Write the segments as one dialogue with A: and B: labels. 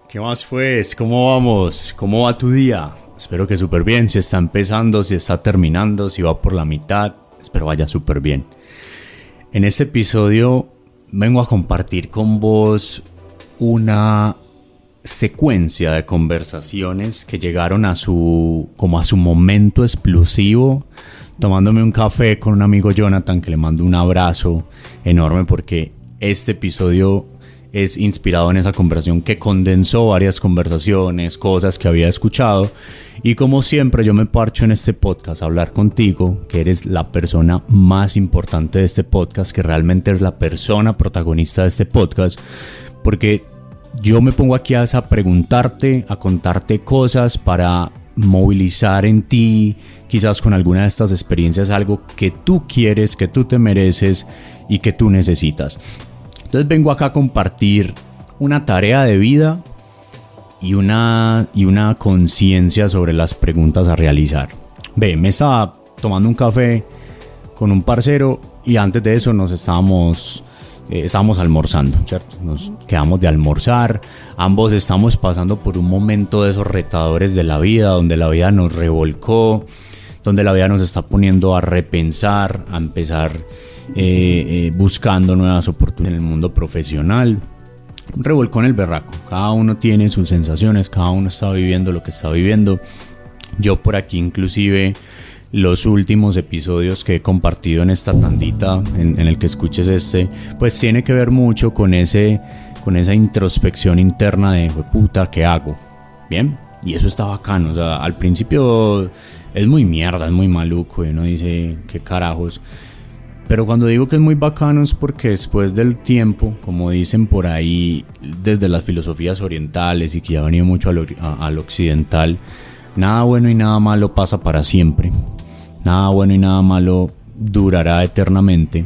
A: ¿Qué más pues? ¿Cómo vamos? ¿Cómo va tu día? Espero que súper bien, si está empezando, si está terminando, si va por la mitad, espero vaya súper bien. En este episodio vengo a compartir con vos una secuencia de conversaciones que llegaron a su momento explosivo, tomándome un café con un amigo Jonathan, que le mando un abrazo enorme porque este episodio es inspirado en esa conversación que condensó varias conversaciones, cosas que había escuchado. Y como siempre yo me parcho en este podcast a hablar contigo, que eres la persona más importante de este podcast, que realmente eres la persona protagonista de este podcast, porque yo me pongo aquí a preguntarte, a contarte cosas para movilizar en ti, quizás con alguna de estas experiencias, algo que tú quieres, que tú te mereces y que tú necesitas. Entonces vengo acá a compartir una tarea de vida y una conciencia sobre las preguntas a realizar. Me estaba tomando un café con un parcero y antes de eso estábamos almorzando, ¿cierto? Nos quedamos de almorzar, ambos estamos pasando por un momento de esos retadores de la vida, donde la vida nos revolcó, donde la vida nos está poniendo a repensar, a empezar buscando nuevas oportunidades en el mundo profesional. Un revolcón el berraco, cada uno tiene sus sensaciones, cada uno está viviendo lo que está viviendo. Yo por aquí inclusive los últimos episodios que he compartido en esta tandita en el que escuches pues tiene que ver mucho con esa introspección interna de puta, ¿qué hago? Bien, y eso está bacano. O sea, al principio es muy mierda, es muy maluco y uno dice qué carajos. Pero cuando digo que es muy bacano es porque después del tiempo, como dicen por ahí desde las filosofías orientales y que ya ha venido mucho al occidental, nada bueno y nada malo pasa para siempre. Nada bueno y nada malo durará eternamente.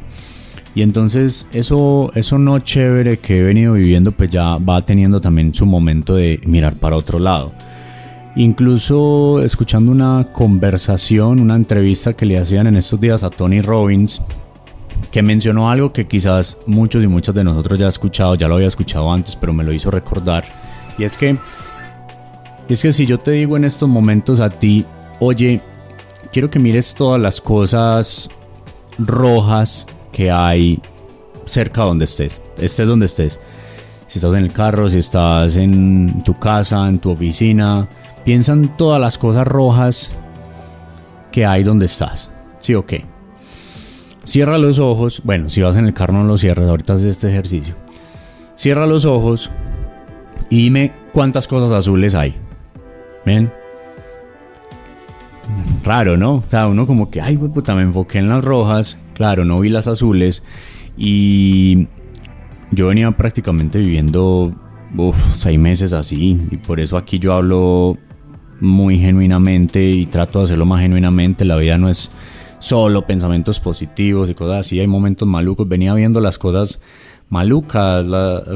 A: Y entonces eso no chévere que he venido viviendo pues ya va teniendo también su momento de mirar para otro lado. Incluso escuchando una conversación, una entrevista que le hacían en estos días a Tony Robbins, que mencionó algo que quizás muchos y muchas de nosotros ya lo había escuchado antes, pero me lo hizo recordar. Y es que si yo te digo en estos momentos a ti, oye, quiero que mires todas las cosas rojas que hay cerca donde estés donde estés. Si estás en el carro, si estás en tu casa, en tu oficina, piensa en todas las cosas rojas que hay donde estás. ¿Sí o qué? Cierra los ojos. Bueno, si vas en el carro no lo cierres, ahorita haces este ejercicio. Cierra los ojos y dime cuántas cosas azules hay. ¿Ven? Raro, ¿no? O sea, uno como que, ay, puta, me enfoqué en las rojas. Claro, no vi las azules. Y yo venía prácticamente viviendo 6 meses así. Y por eso aquí yo hablo muy genuinamente y trato de hacerlo más genuinamente. La vida no es solo pensamientos positivos y cosas así, hay momentos malucos. Venía viendo las cosas malucas,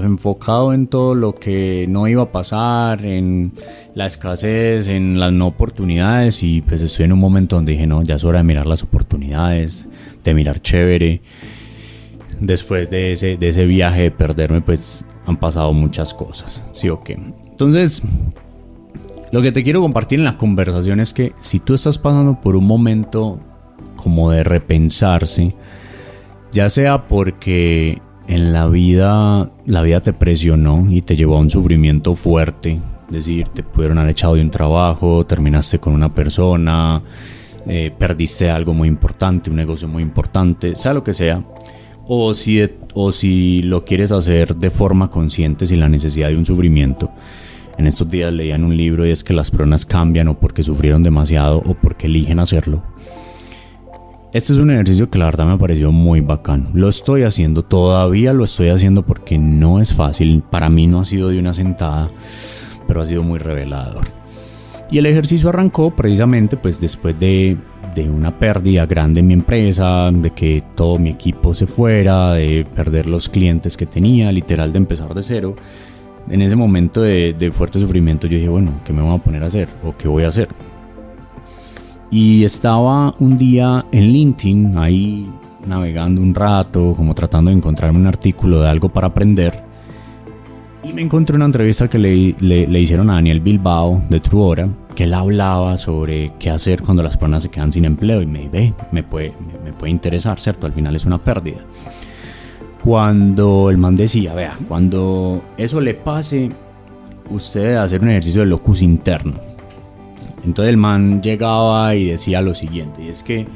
A: enfocado en todo lo que no iba a pasar, en la escasez, en las no oportunidades, y pues estoy en un momento donde dije no, ya es hora de mirar las oportunidades, de mirar chévere. Después de ese viaje de perderme, pues han pasado muchas cosas, ¿sí o qué? Entonces, lo que te quiero compartir en la conversación es que si tú estás pasando por un momento como de repensarse, ya sea porque en la vida te presionó y te llevó a un sufrimiento fuerte, es decir, te pudieron haber echado de un trabajo, terminaste con una persona, perdiste algo muy importante, un negocio muy importante, sea lo que sea, o si lo quieres hacer de forma consciente sin la necesidad de un sufrimiento. En estos días leía en un libro y es que las personas cambian o porque sufrieron demasiado o porque eligen hacerlo. Este es un ejercicio que la verdad me pareció muy bacano. Todavía lo estoy haciendo porque no es fácil. Para mí no ha sido de una sentada, pero ha sido muy revelador. Y el ejercicio arrancó precisamente pues después de una pérdida grande en mi empresa, de que todo mi equipo se fuera, de perder los clientes que tenía, literal de empezar de cero. En ese momento de fuerte sufrimiento yo dije, bueno, ¿qué me voy a poner a hacer? ¿O qué voy a hacer? Y estaba un día en LinkedIn ahí navegando un rato, como tratando de encontrarme un artículo de algo para aprender. Y me encontré una entrevista que le hicieron a Daniel Bilbao de Truora, que él hablaba sobre qué hacer cuando las personas se quedan sin empleo. Y me puede interesar, ¿cierto? Al final es una pérdida. Cuando el man decía, vea, cuando eso le pase, usted debe hacer un ejercicio de locus interno. Entonces el man llegaba y decía lo siguiente, y es que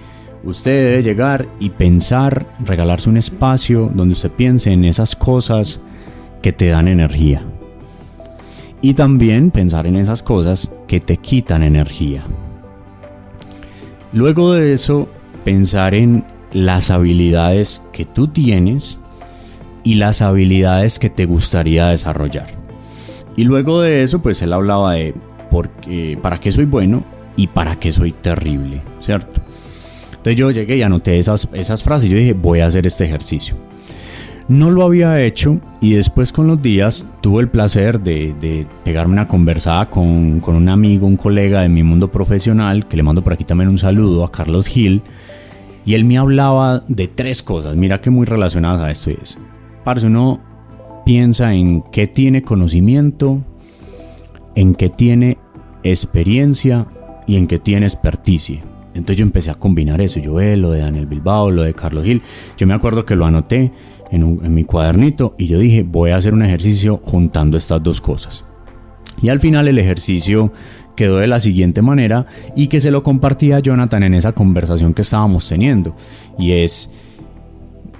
A: usted debe llegar y pensar, regalarse un espacio donde usted piense en esas cosas que te dan energía. Y también pensar en esas cosas que te quitan energía. Luego de eso, pensar en las habilidades que tú tienes y las habilidades que te gustaría desarrollar. Y luego de eso, pues él hablaba de para qué soy bueno y para qué soy terrible, ¿cierto? Entonces yo llegué y anoté esas frases y yo dije, voy a hacer este ejercicio. No lo había hecho y después con los días tuve el placer de pegarme una conversada con un amigo, un colega de mi mundo profesional, que le mando por aquí también un saludo, a Carlos Gil, y él me hablaba de 3 cosas, mira que muy relacionadas a esto es, parce, uno piensa en qué tiene conocimiento, en qué tiene experiencia y en qué tiene experticia. Entonces yo empecé a combinar eso, yo lo de Daniel Bilbao, lo de Carlos Gil, yo me acuerdo que lo anoté en mi cuadernito y yo dije, voy a hacer un ejercicio juntando estas 2 cosas. Y al final el ejercicio quedó de la siguiente manera y que se lo compartí a Jonathan en esa conversación que estábamos teniendo. Y es,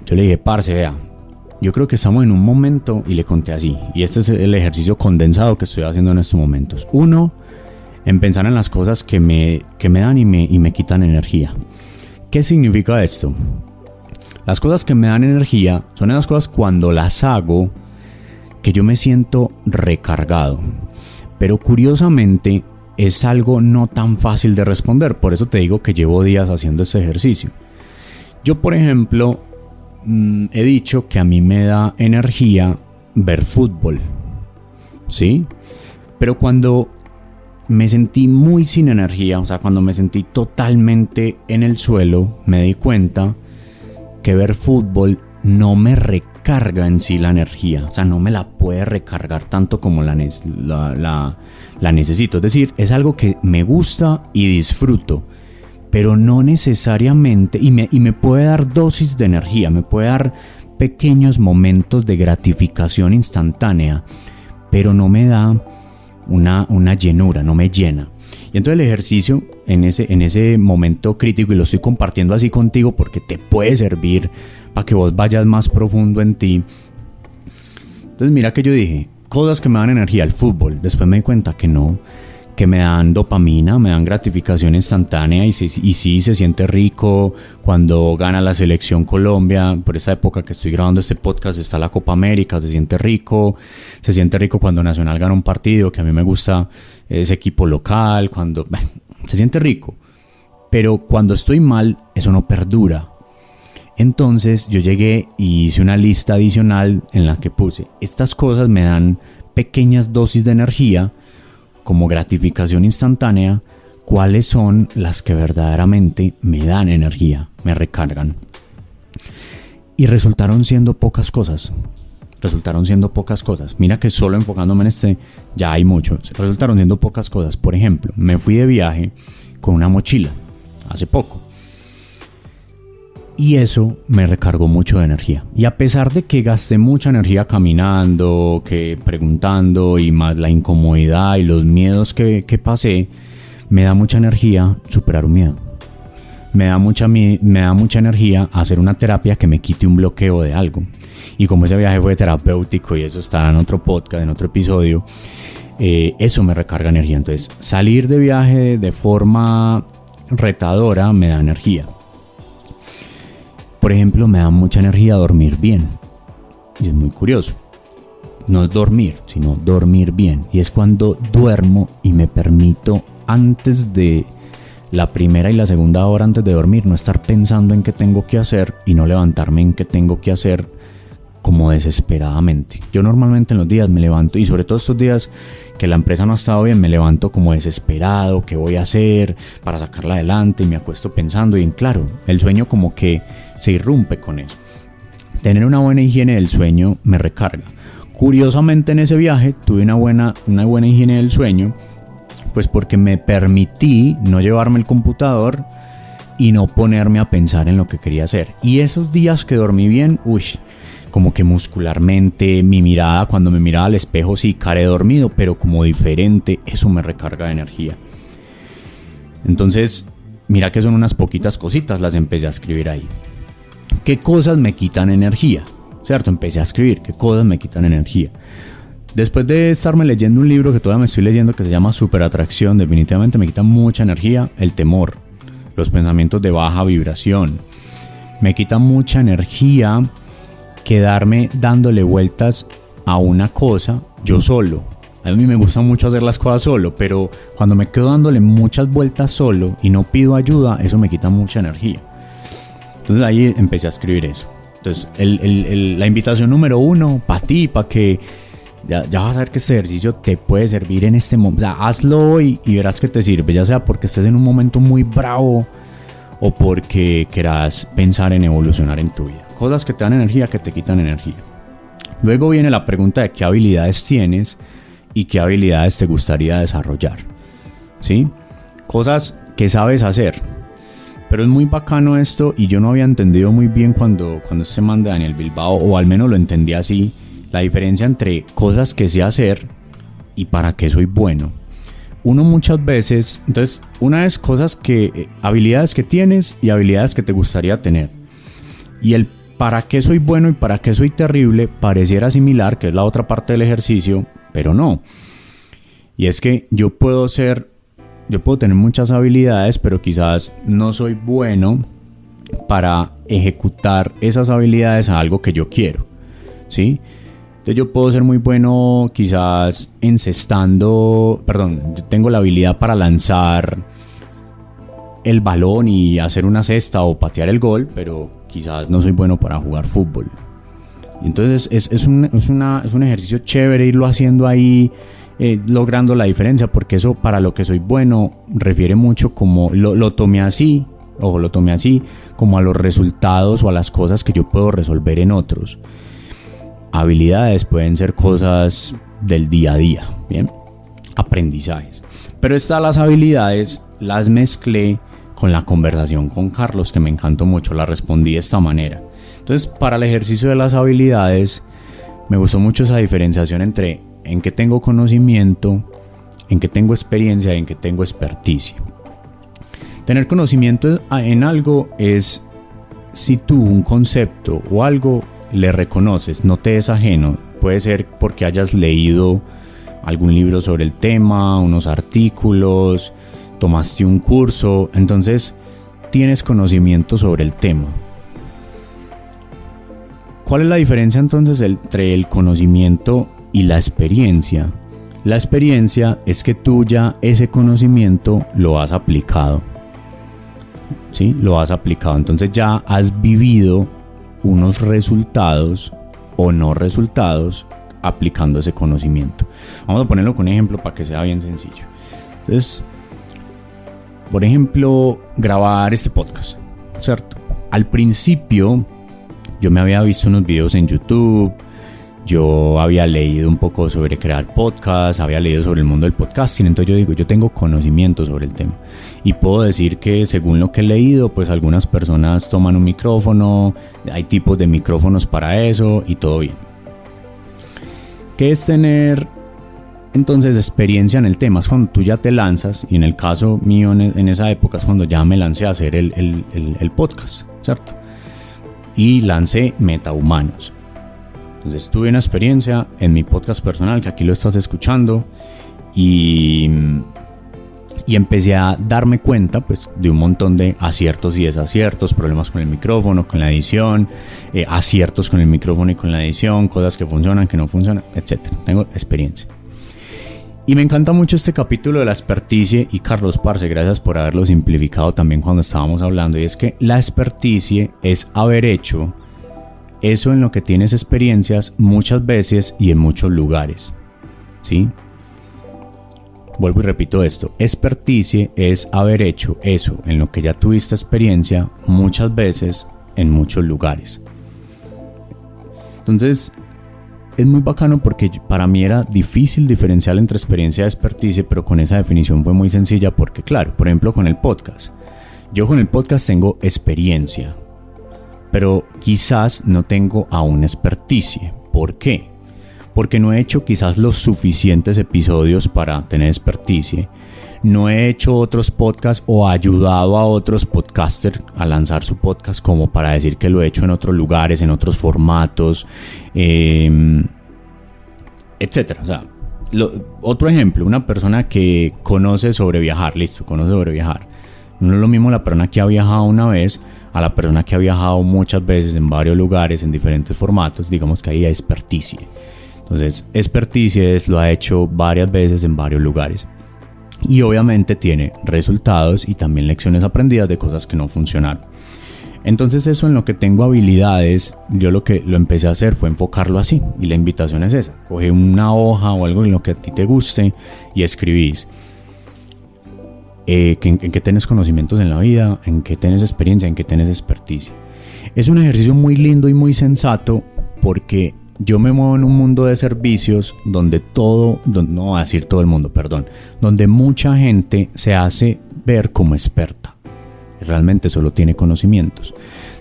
A: yo le dije, parce, vea, yo creo que estamos en un momento, y le conté así, y este es el ejercicio condensado que estoy haciendo en estos momentos. 1, en pensar en las cosas que me dan y me quitan energía. ¿Qué significa esto? Las cosas que me dan energía son esas cosas cuando las hago que yo me siento recargado. Pero curiosamente es algo no tan fácil de responder, por eso te digo que llevo días haciendo este ejercicio. Yo, por ejemplo, he dicho que a mí me da energía ver fútbol, ¿sí? Pero cuando me sentí muy sin energía, o sea, cuando me sentí totalmente en el suelo, me di cuenta que ver fútbol no me recarga en sí la energía, o sea, no me la puede recargar tanto como la necesito. Es decir, es algo que me gusta y disfruto, pero no necesariamente, y me puede dar dosis de energía, me puede dar pequeños momentos de gratificación instantánea, pero no me da una llenura, no me llena. Y entonces el ejercicio en ese momento crítico, y lo estoy compartiendo así contigo porque te puede servir para que vos vayas más profundo en ti. Entonces mira que yo dije, cosas que me dan energía, el fútbol. Después me di cuenta que no, que me dan dopamina, me dan gratificación instantánea y sí se siente rico cuando gana la selección Colombia. Por esta época que estoy grabando este podcast está la Copa América, se siente rico cuando Nacional gana un partido, que a mí me gusta ese equipo local, se siente rico, pero cuando estoy mal eso no perdura. Entonces yo llegué y hice una lista adicional en la que puse, estas cosas me dan pequeñas dosis de energía como gratificación instantánea, ¿cuáles son las que verdaderamente me dan energía, me recargan? Y resultaron siendo pocas cosas. Mira que solo enfocándome en ya hay mucho. Resultaron siendo pocas cosas. Por ejemplo, me fui de viaje con una mochila hace poco. Y eso me recargó mucho de energía. Y a pesar de que gasté mucha energía caminando, que preguntando, y más la incomodidad y los miedos que pasé, me da mucha energía superar un miedo. Me da mucha energía hacer una terapia que me quite un bloqueo de algo. Y como ese viaje fue terapéutico, y eso estará en otro podcast, en otro episodio, eso me recarga energía. Entonces, salir de viaje de forma retadora me da energía. Por ejemplo, me da mucha energía dormir bien. Y es muy curioso. No es dormir, sino dormir bien. Y es cuando duermo y me permito, antes de la primera y la segunda hora antes de dormir, no estar pensando en qué tengo que hacer y no levantarme en qué tengo que hacer como desesperadamente. Yo normalmente en los días me levanto, y sobre todo estos días que la empresa no ha estado bien, me levanto como desesperado, qué voy a hacer para sacarla adelante, y me acuesto pensando, y claro, el sueño como que se irrumpe con eso. Tener una buena higiene del sueño me recarga. Curiosamente en ese viaje tuve una buena higiene del sueño, pues porque me permití no llevarme el computador y no ponerme a pensar en lo que quería hacer. Y esos días que dormí bien, como que muscularmente, mi mirada, cuando me miraba al espejo, sí, caré dormido, pero como diferente, eso me recarga de energía. Entonces, mira que son unas poquitas cositas, las empecé a escribir ahí. ¿Qué cosas me quitan energía? ¿Cierto? Empecé a escribir, ¿qué cosas me quitan energía? Después de estarme leyendo un libro que todavía me estoy leyendo que se llama Superatracción, definitivamente me quita mucha energía el temor, los pensamientos de baja vibración. Me quita mucha energía quedarme dándole vueltas a una cosa yo solo. A mí me gusta mucho hacer las cosas solo, pero cuando me quedo dándole muchas vueltas solo y no pido ayuda, eso me quita mucha energía. Entonces ahí empecé a escribir eso. Entonces la invitación número 1 para ti, para que ya vas a ver que este ejercicio te puede servir en este momento. O sea, hazlo hoy y verás que te sirve, ya sea porque estés en un momento muy bravo o porque quieras pensar en evolucionar en tu vida. Cosas que te dan energía, que te quitan energía. Luego viene la pregunta de qué habilidades tienes y qué habilidades te gustaría desarrollar, ¿sí? Cosas que sabes hacer. Pero es muy bacano esto y yo no había entendido muy bien cuando este man de Daniel Bilbao, o al menos lo entendí así, la diferencia entre cosas que sé hacer y para qué soy bueno. Uno muchas veces, entonces, una es habilidades que tienes y habilidades que te gustaría tener. Y el para qué soy bueno y para qué soy terrible pareciera similar, que es la otra parte del ejercicio, pero no. Y es que yo puedo tener muchas habilidades, pero quizás no soy bueno para ejecutar esas habilidades a algo que yo quiero, ¿sí? Entonces yo puedo ser muy bueno quizás yo tengo la habilidad para lanzar el balón y hacer una cesta o patear el gol, pero quizás no soy bueno para jugar fútbol. Entonces es un ejercicio chévere irlo haciendo ahí, logrando la diferencia, porque eso para lo que soy bueno refiere mucho como lo tomé así, como a los resultados o a las cosas que yo puedo resolver en otros. Habilidades pueden ser cosas del día a día, ¿bien? Aprendizajes. Pero las habilidades las mezclé con la conversación con Carlos, que me encantó mucho, la respondí de esta manera. Entonces, para el ejercicio de las habilidades, me gustó mucho esa diferenciación entre en qué tengo conocimiento, en qué tengo experiencia y en qué tengo experticia. Tener conocimiento en algo es si tú un concepto o algo le reconoces, no te es ajeno. Puede ser porque hayas leído algún libro sobre el tema, unos artículos, tomaste un curso, entonces tienes conocimiento sobre el tema. ¿Cuál es la diferencia entonces entre el conocimiento y la experiencia? La experiencia es que tú ya ese conocimiento lo has aplicado, ¿sí? Lo has aplicado, entonces ya has vivido unos resultados o no resultados aplicando ese conocimiento. Vamos a ponerlo con un ejemplo para que sea bien sencillo. Entonces, por ejemplo, grabar este podcast, ¿cierto? Al principio yo me había visto unos videos en YouTube, yo había leído un poco sobre crear podcasts, había leído sobre el mundo del podcasting, entonces yo tengo conocimiento sobre el tema y puedo decir que según lo que he leído, pues algunas personas toman un micrófono, hay tipos de micrófonos para eso y todo bien. ¿Qué es tener entonces experiencia en el tema? Es cuando tú ya te lanzas, y en el caso mío en esa época es cuando ya me lancé a hacer el podcast, ¿cierto? Y lancé Metahumanos. Entonces tuve una experiencia en mi podcast personal, que aquí lo estás escuchando, y empecé a darme cuenta pues de un montón de aciertos y desaciertos, problemas con el micrófono, con la edición, aciertos con el micrófono y con la edición, cosas que funcionan, que no funcionan, etc. Tengo experiencia. Y me encanta mucho este capítulo de la experticia, y Carlos, parce, gracias por haberlo simplificado también cuando estábamos hablando, y es que la experticia es haber hecho eso en lo que tienes experiencias muchas veces y en muchos lugares, ¿sí? Vuelvo y repito esto. Experticia es haber hecho eso en lo que ya tuviste experiencia muchas veces en muchos lugares. Entonces, es muy bacano porque para mí era difícil diferenciar entre experiencia y experticia, pero con esa definición fue muy sencilla porque, claro, por ejemplo, con el podcast. Yo con el podcast tengo experiencia, pero quizás no tengo aún experticia. ¿Por qué? Porque no he hecho quizás los suficientes episodios para tener experticia. No he hecho otros podcasts o ayudado a otros podcasters a lanzar su podcast como para decir que lo he hecho en otros lugares, en otros formatos, etcétera. O sea, otro ejemplo, una persona que conoce sobre viajar, conoce sobre viajar. No es lo mismo la persona que ha viajado una vez a la persona que ha viajado muchas veces en varios lugares, en diferentes formatos. Digamos que ahí hay experticia. Entonces, experticia lo ha hecho varias veces en varios lugares. Y obviamente tiene resultados y también lecciones aprendidas de cosas que no funcionaron. Entonces eso en lo que tengo habilidades, yo lo que lo empecé a hacer fue enfocarlo así. Y la invitación es esa: coge una hoja o algo en lo que a ti te guste y escribís en qué tienes conocimientos en la vida, en qué tienes experiencia, en qué tienes experticia. Es un ejercicio muy lindo y muy sensato porque yo me muevo en un mundo de servicios donde no voy a decir todo el mundo, perdón, donde mucha gente se hace ver como experta. Realmente solo tiene conocimientos.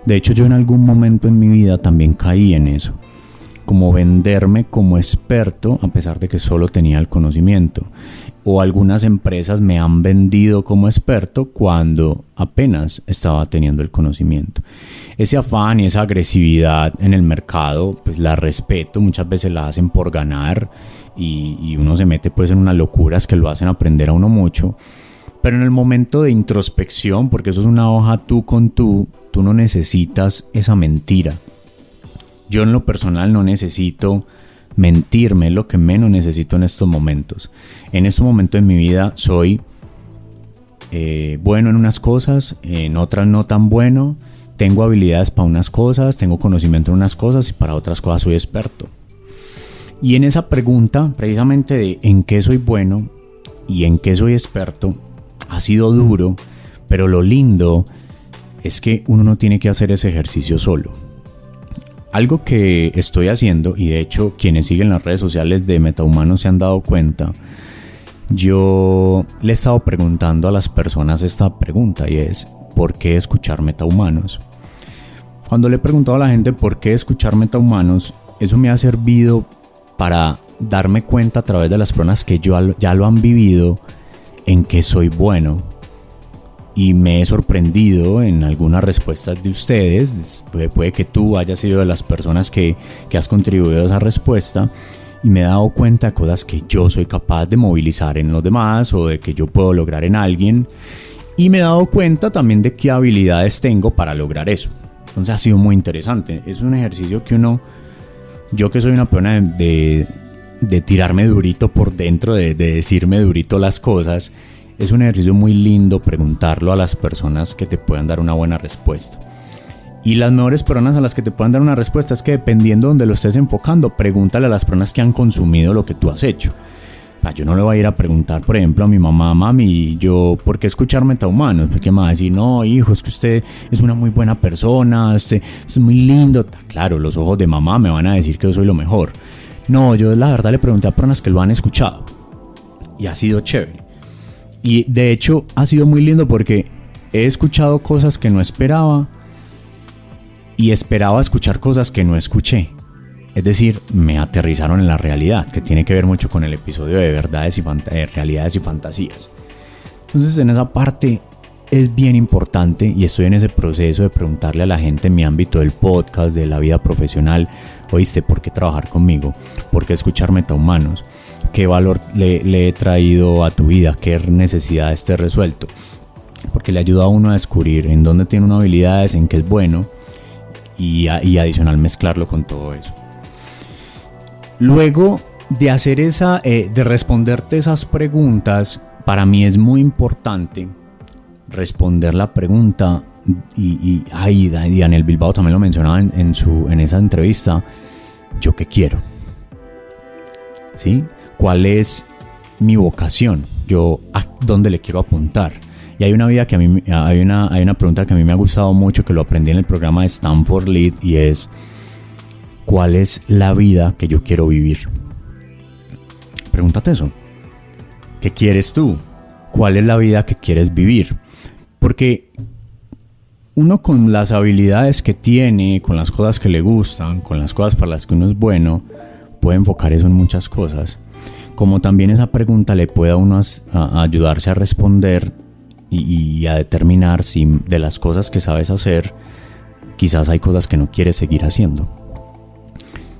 A: De hecho, yo en algún momento en mi vida también caí en eso. Como venderme como experto a pesar de que solo tenía el conocimiento. O algunas empresas me han vendido como experto cuando apenas estaba teniendo el conocimiento. Ese afán y esa agresividad en el mercado, pues la respeto. Muchas veces la hacen por ganar y uno se mete pues en unas locuras que lo hacen aprender a uno mucho. Pero en el momento de introspección, porque eso es una hoja tú con tú no necesitas esa mentira. Yo en lo personal no necesito mentirme, es lo que menos necesito en estos momentos. En estos momentos de mi vida soy bueno en unas cosas, en otras no tan bueno. Tengo habilidades para unas cosas, tengo conocimiento en unas cosas y para otras cosas soy experto. Y en esa pregunta, precisamente de en qué soy bueno y en qué soy experto, ha sido duro, pero lo lindo es que uno no tiene que hacer ese ejercicio solo. Algo que estoy haciendo, y de hecho quienes siguen las redes sociales de Metahumanos se han dado cuenta, yo le he estado preguntando a las personas esta pregunta y es: ¿por qué escuchar Metahumanos? Cuando le he preguntado a la gente por qué escuchar Metahumanos, eso me ha servido para darme cuenta a través de las personas que ya lo han vivido en que soy bueno. Y me he sorprendido en algunas respuestas de ustedes. Puede que tú hayas sido de las personas que has contribuido a esa respuesta, y me he dado cuenta de cosas que yo soy capaz de movilizar en los demás o de que yo puedo lograr en alguien, y me he dado cuenta también de qué habilidades tengo para lograr eso. Entonces ha sido muy interesante. Es un ejercicio que yo que soy una persona de tirarme durito por dentro, de decirme durito las cosas, es un ejercicio muy lindo preguntarlo a las personas que te puedan dar una buena respuesta. Y las mejores personas a las que te puedan dar una respuesta es que, dependiendo de donde lo estés enfocando, pregúntale a las personas que han consumido lo que tú has hecho. Yo no le voy a ir a preguntar, por ejemplo, a mi mamá: mami, ¿por qué escuchar Metahumanos? Porque me va a decir: no, hijo, es que usted es una muy buena persona, usted es muy lindo. Claro, los ojos de mamá me van a decir que yo soy lo mejor. No, yo la verdad le pregunté a personas que lo han escuchado y ha sido chévere. Y de hecho ha sido muy lindo porque he escuchado cosas que no esperaba y esperaba escuchar cosas que no escuché. Es decir, me aterrizaron en la realidad, que tiene que ver mucho con el episodio de verdades y realidades y fantasías. Entonces, en esa parte es bien importante, y estoy en ese proceso de preguntarle a la gente en mi ámbito del podcast, de la vida profesional: oíste, ¿por qué trabajar conmigo? ¿Por qué escuchar Metahumanos? ¿Qué valor le he traído a tu vida? ¿Qué necesidad esté resuelto? Porque le ayuda a uno a descubrir en dónde tiene unas habilidades, en qué es bueno, y adicional mezclarlo con todo eso. Luego de hacer de responderte esas preguntas, para mí es muy importante responder la pregunta, y Daniel Bilbao también lo mencionaba en esa entrevista: ¿yo qué quiero? ¿Sí? ¿Cuál es mi vocación? ¿Yo a dónde le quiero apuntar? Y hay una pregunta que a mí me ha gustado mucho, que lo aprendí en el programa de Stanford Lead, y es: ¿cuál es la vida que yo quiero vivir? Pregúntate eso. ¿Qué quieres tú? ¿Cuál es la vida que quieres vivir? Porque uno con las habilidades que tiene, con las cosas que le gustan, con las cosas para las que uno es bueno, puede enfocar eso en muchas cosas. Como también esa pregunta le puede a uno a ayudarse a responder y a determinar si de las cosas que sabes hacer, quizás hay cosas que no quieres seguir haciendo.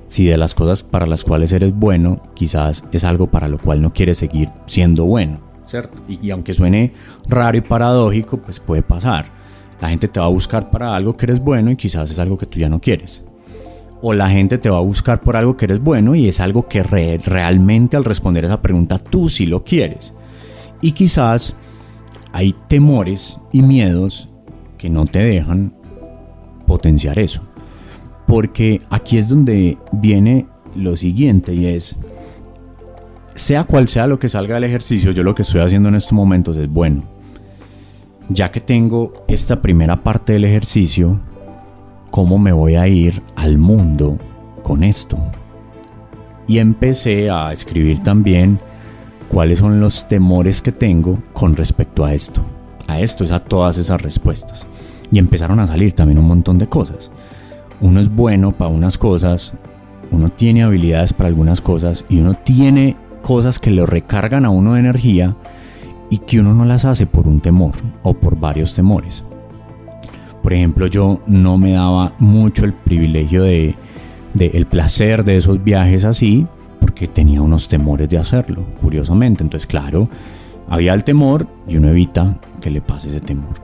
A: Si de las cosas para las cuales eres bueno, quizás es algo para lo cual no quieres seguir siendo bueno, ¿cierto? Y aunque suene raro y paradójico, pues puede pasar. La gente te va a buscar para algo que eres bueno y quizás es algo que tú ya no quieres. O la gente te va a buscar por algo que eres bueno y es algo que realmente al responder esa pregunta tú sí lo quieres. Y quizás hay temores y miedos que no te dejan potenciar eso. Porque aquí es donde viene lo siguiente y es, sea cual sea lo que salga del ejercicio, yo lo que estoy haciendo en estos momentos es bueno. Ya que tengo esta primera parte del ejercicio, ¿cómo me voy a ir al mundo con esto? Y empecé a escribir también cuáles son los temores que tengo con respecto a esto. A esto es a todas esas respuestas. Y empezaron a salir también un montón de cosas. Uno es bueno para unas cosas, uno tiene habilidades para algunas cosas y uno tiene cosas que lo recargan a uno de energía y que uno no las hace por un temor o por varios temores. Por ejemplo, yo no me daba mucho el privilegio de el placer de esos viajes así porque tenía unos temores de hacerlo, curiosamente. Entonces, claro, había el temor y uno evita que le pase ese temor.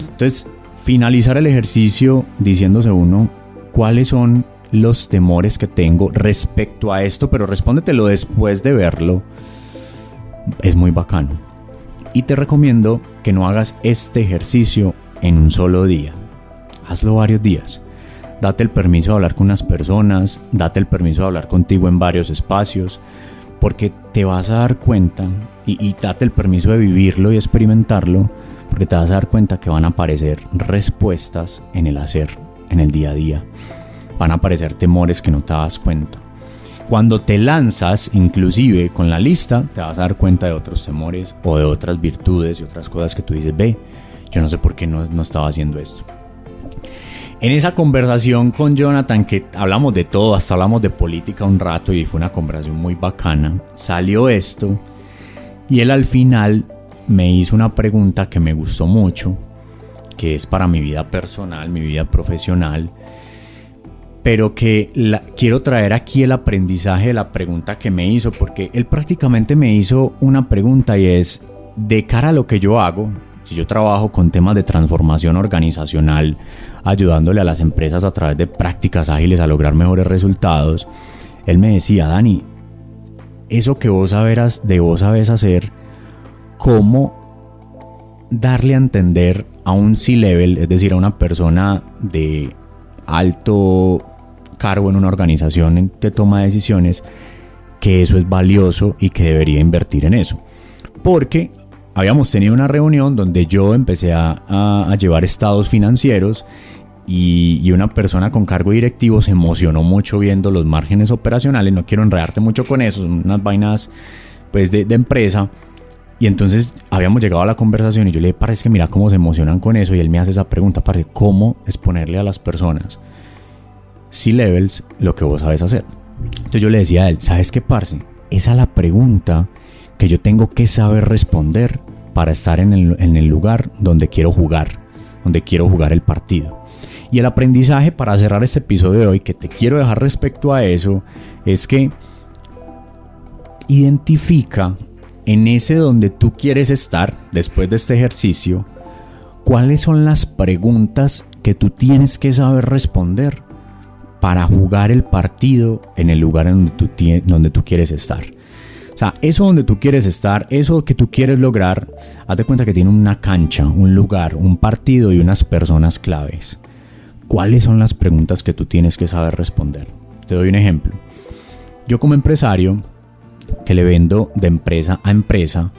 A: Entonces, finalizar el ejercicio diciéndose uno cuáles son los temores que tengo respecto a esto, pero respóndetelo después de verlo, es muy bacano. Y te recomiendo que no hagas este ejercicio en un solo día. Hazlo varios días. Date el permiso de hablar con unas personas, date el permiso de hablar contigo en varios espacios, porque te vas a dar cuenta, y date el permiso de vivirlo y experimentarlo, porque te vas a dar cuenta que van a aparecer respuestas en el hacer, en el día a día. Van a aparecer temores que no te das cuenta. Cuando te lanzas, inclusive con la lista, te vas a dar cuenta de otros temores o de otras virtudes y otras cosas que tú dices, ve, yo no sé por qué no estaba haciendo esto. En esa conversación con Jonathan, que hablamos de todo, hasta hablamos de política un rato y fue una conversación muy bacana, salió esto y él al final me hizo una pregunta que me gustó mucho, que es para mi vida personal, mi vida profesional, pero que quiero traer aquí el aprendizaje de la pregunta que me hizo, porque él prácticamente me hizo una pregunta y es, de cara a lo que yo hago, si yo trabajo con temas de transformación organizacional, ayudándole a las empresas a través de prácticas ágiles a lograr mejores resultados, él me decía, Dani, eso que vos sabes hacer, ¿cómo darle a entender a un C-level, es decir, a una persona de alto cargo en una organización de toma de decisiones, que eso es valioso y que debería invertir en eso? Porque habíamos tenido una reunión donde yo empecé a llevar estados financieros y una persona con cargo directivo se emocionó mucho viendo los márgenes operacionales. No quiero enredarte mucho con eso, son unas vainas pues de empresa. Y entonces habíamos llegado a la conversación y yo le dije, parece que mira cómo se emocionan con eso. Y él me hace esa pregunta, parece, ¿cómo exponerle a las personas C-levels lo que vos sabes hacer? Entonces yo le decía a él, ¿sabes qué, parce? Esa es la pregunta que yo tengo que saber responder para estar en el lugar donde quiero jugar el partido. Y el aprendizaje para cerrar este episodio de hoy que te quiero dejar respecto a eso es que identifica en ese donde tú quieres estar después de este ejercicio, cuáles son las preguntas que tú tienes que saber responder para jugar el partido en el lugar en donde tú quieres estar. O sea, eso donde tú quieres estar, eso que tú quieres lograr, haz de cuenta que tiene una cancha, un lugar, un partido y unas personas claves. ¿Cuáles son las preguntas que tú tienes que saber responder? Te doy un ejemplo. Yo como empresario que le vendo de empresa a empresa,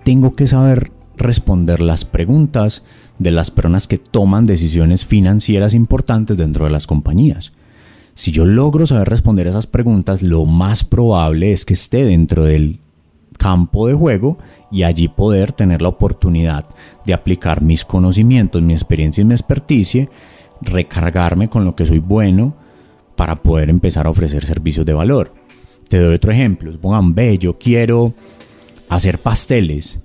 A: tengo que saber responder las preguntas de las personas que toman decisiones financieras importantes dentro de las compañías. Si yo logro saber responder esas preguntas, lo más probable es que esté dentro del campo de juego y allí poder tener la oportunidad de aplicar mis conocimientos, mi experiencia y mi experticia, recargarme con lo que soy bueno para poder empezar a ofrecer servicios de valor. Te doy otro ejemplo. Pongan, yo quiero hacer pasteles.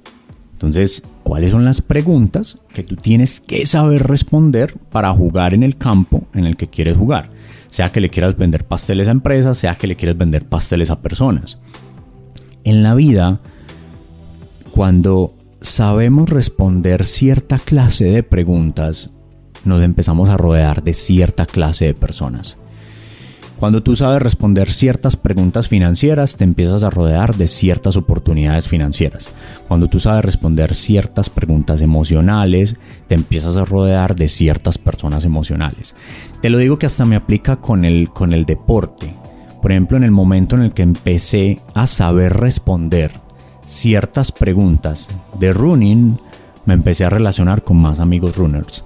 A: Entonces, ¿cuáles son las preguntas que tú tienes que saber responder para jugar en el campo en el que quieres jugar? Sea que le quieras vender pasteles a empresas, sea que le quieras vender pasteles a personas. En la vida, cuando sabemos responder cierta clase de preguntas, nos empezamos a rodear de cierta clase de personas. Cuando tú sabes responder ciertas preguntas financieras, te empiezas a rodear de ciertas oportunidades financieras. Cuando tú sabes responder ciertas preguntas emocionales, te empiezas a rodear de ciertas personas emocionales. Te lo digo que hasta me aplica con el deporte. Por ejemplo, en el momento en el que empecé a saber responder ciertas preguntas de running, me empecé a relacionar con más amigos runners.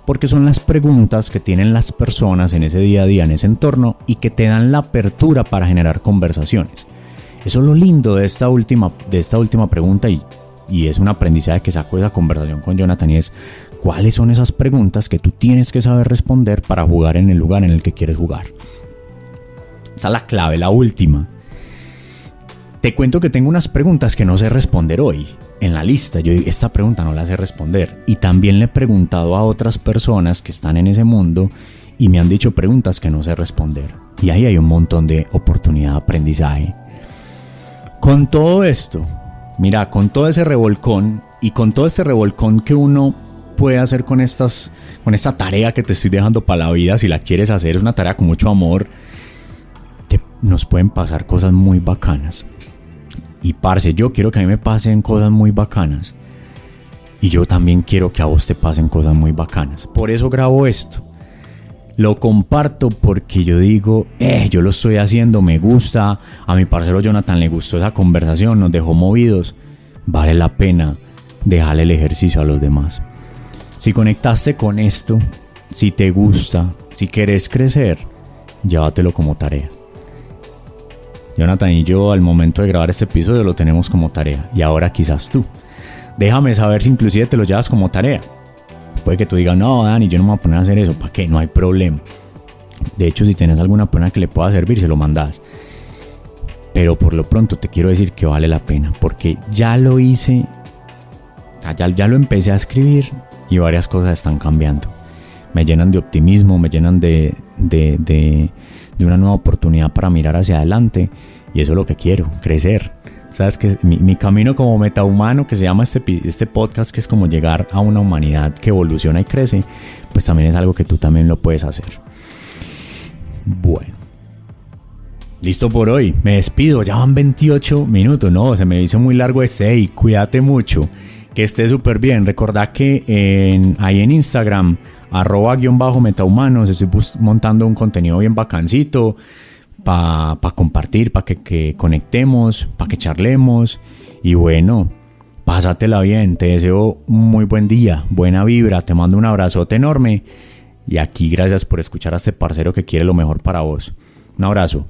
A: Porque son las preguntas que tienen las personas en ese día a día, en ese entorno, y que te dan la apertura para generar conversaciones. Eso es lo lindo de esta última pregunta y es un aprendizaje que saco de esa conversación con Jonathan, y es cuáles son esas preguntas que tú tienes que saber responder para jugar en el lugar en el que quieres jugar. Esa es la clave, la última. Te cuento que tengo unas preguntas que no sé responder hoy en la lista. Yo esta pregunta no la sé responder. Y también le he preguntado a otras personas que están en ese mundo y me han dicho preguntas que no sé responder. Y ahí hay un montón de oportunidad de aprendizaje. Con todo esto, mira, con todo ese revolcón y con todo este revolcón que uno puede hacer con esta tarea que te estoy dejando para la vida, si la quieres hacer, es una tarea con mucho amor, nos pueden pasar cosas muy bacanas. Y parce, yo quiero que a mí me pasen cosas muy bacanas. Y yo también quiero que a vos te pasen cosas muy bacanas. Por eso grabo esto. Lo comparto porque yo digo, yo lo estoy haciendo, me gusta. A mi parcero Jonathan le gustó esa conversación, nos dejó movidos. Vale la pena dejarle el ejercicio a los demás. Si conectaste con esto, si te gusta, si querés crecer, llévatelo como tarea. Jonathan y yo al momento de grabar este episodio lo tenemos como tarea. Y ahora quizás tú. Déjame saber si inclusive te lo llevas como tarea. Puede que tú digas, no Dani, yo no me voy a poner a hacer eso. ¿Para qué? No hay problema. De hecho, si tienes alguna persona que le pueda servir, se lo mandas. Pero por lo pronto te quiero decir que vale la pena. Porque ya lo hice. Ya lo empecé a escribir y varias cosas están cambiando. Me llenan de optimismo, me llenan de una nueva oportunidad para mirar hacia adelante, y eso es lo que quiero, crecer. Sabes que mi camino como metahumano, que se llama este podcast, que es como llegar a una humanidad que evoluciona y crece, pues también es algo que tú también lo puedes hacer. Bueno, listo por hoy, me despido, ya van 28 minutos, no, se me hizo muy largo y cuídate mucho, que estés súper bien. Recordá que ahí en Instagram @_metahumanos estoy montando un contenido bien bacancito para compartir, para que conectemos, para que charlemos. Y bueno, pásatela bien, te deseo un muy buen día, buena vibra, te mando un abrazote enorme y aquí gracias por escuchar a este parcero que quiere lo mejor para vos. Un abrazo.